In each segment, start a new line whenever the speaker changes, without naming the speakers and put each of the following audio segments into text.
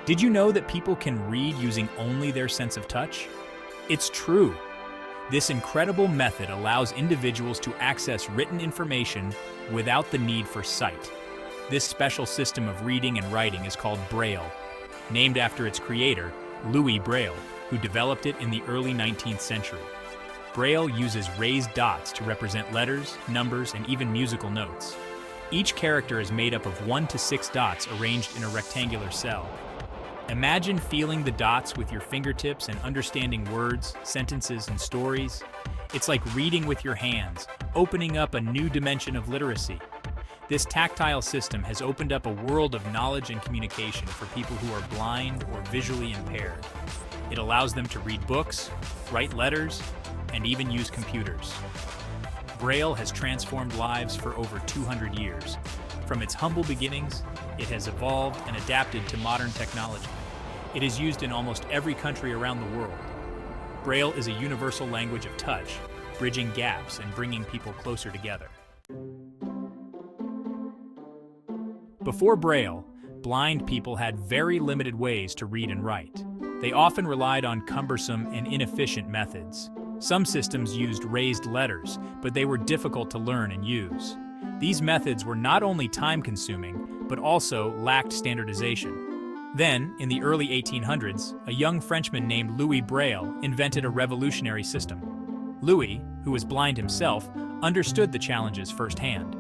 Did you know that people can read using only their sense of touch? It's true. This incredible method allows individuals to access written information without the need for sight. This special system of reading and writing is called Braille, named after its creator, Louis Braille, who developed it in the early 19th century. Braille uses raised dots to represent letters, numbers, and even musical notes. Each character is made up of 1 to 6 dots arranged in a rectangular cell. Imagine feeling the dots with your fingertips and understanding words, sentences, and stories. It's like reading with your hands, opening up a new dimension of literacy. This tactile system has opened up a world of knowledge and communication for people who are blind or visually impaired. It allows them to read books, write letters, and even use computers. Braille has transformed lives for over 200 years. From its humble beginnings, it has evolved and adapted to modern technology. It is used in almost every country around the world. Braille is a universal language of touch, bridging gaps and bringing people closer together. Before Braille, blind people had very limited ways to read and write. They often relied on cumbersome and inefficient methods. Some systems used raised letters, but they were difficult to learn and use. These methods were not only time-consuming, but also lacked standardization. Then, in the early 1800s, a young Frenchman named Louis Braille invented a revolutionary system. Louis, who was blind himself, understood the challenges firsthand.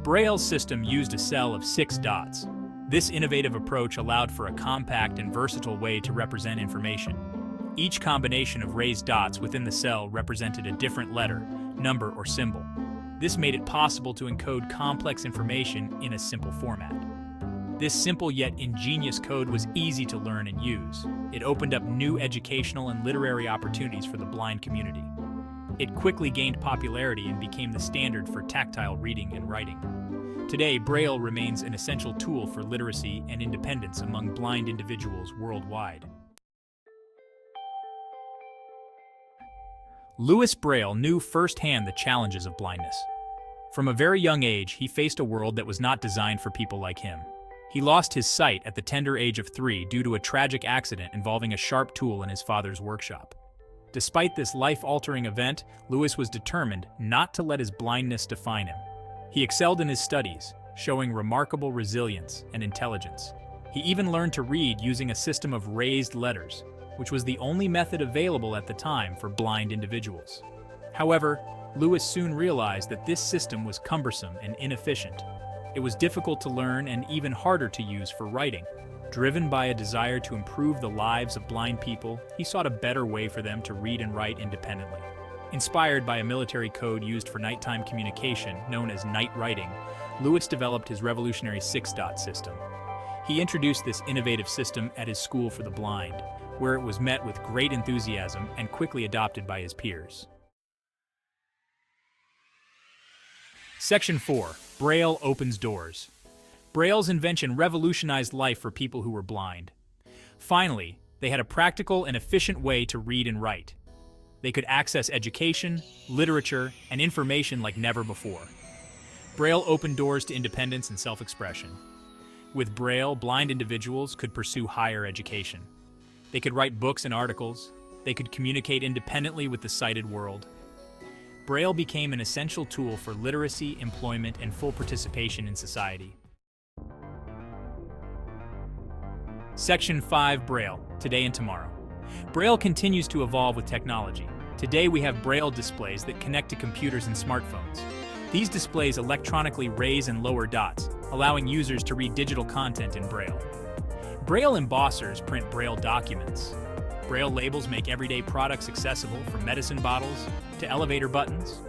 Braille's system used a cell of 6 dots. This innovative approach allowed for a compact and versatile way to represent information. Each combination of raised dots within the cell represented a different letter, number, or symbol. This made it possible to encode complex information in a simple format. This simple yet ingenious code was easy to learn and use. It opened up new educational and literary opportunities for the blind community. It quickly gained popularity and became the standard for tactile reading and writing. Today, Braille remains an essential tool for literacy and independence among blind individuals worldwide. Louis Braille knew firsthand the challenges of blindness. From a very young age, he faced a world that was not designed for people like him. He lost his sight at the tender age of 3 due to a tragic accident involving a sharp tool in his father's workshop. Despite this life-altering event, Louis was determined not to let his blindness define him. He excelled in his studies, showing remarkable resilience and intelligence. He even learned to read using a system of raised letters, which was the only method available at the time for blind individuals. However, Louis soon realized that this system was cumbersome and inefficient. It was difficult to learn and even harder to use for writing. Driven by a desire to improve the lives of blind people, he sought a better way for them to read and write independently. Inspired by a military code used for nighttime communication, known as night writing, Louis developed his revolutionary 6-dot system. He introduced this innovative system at his school for the blind, where it was met with great enthusiasm and quickly adopted by his peers. Section 4. Braille opens doors. Braille's invention revolutionized life for people who were blind. Finally, they had a practical and efficient way to read and write. They could access education, literature, and information like never before. Braille opened doors to independence and self-expression. With Braille, blind individuals could pursue higher education. They could write books and articles. They could communicate independently with the sighted world. Braille became an essential tool for literacy, employment, and full participation in society. Section 5. Braille, today and tomorrow. Braille continues to evolve with technology. Today we have Braille displays that connect to computers and smartphones. These displays electronically raise and lower dots, allowing users to read digital content in Braille. Braille embossers print Braille documents. Braille labels make everyday products accessible, from medicine bottles to elevator buttons.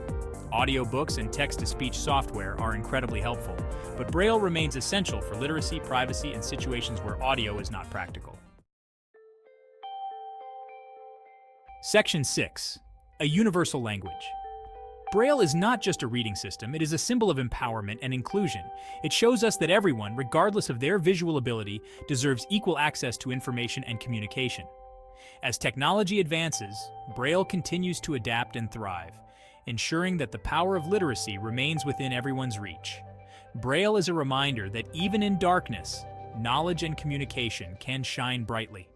Audiobooks and text-to-speech software are incredibly helpful, but Braille remains essential for literacy, privacy, and situations where audio is not practical. Section 6. A universal language. Braille is not just a reading system, it is a symbol of empowerment and inclusion. It shows us that everyone, regardless of their visual ability, deserves equal access to information and communication. As technology advances, Braille continues to adapt and thrive, ensuring that the power of literacy remains within everyone's reach. Braille is a reminder that even in darkness, knowledge and communication can shine brightly.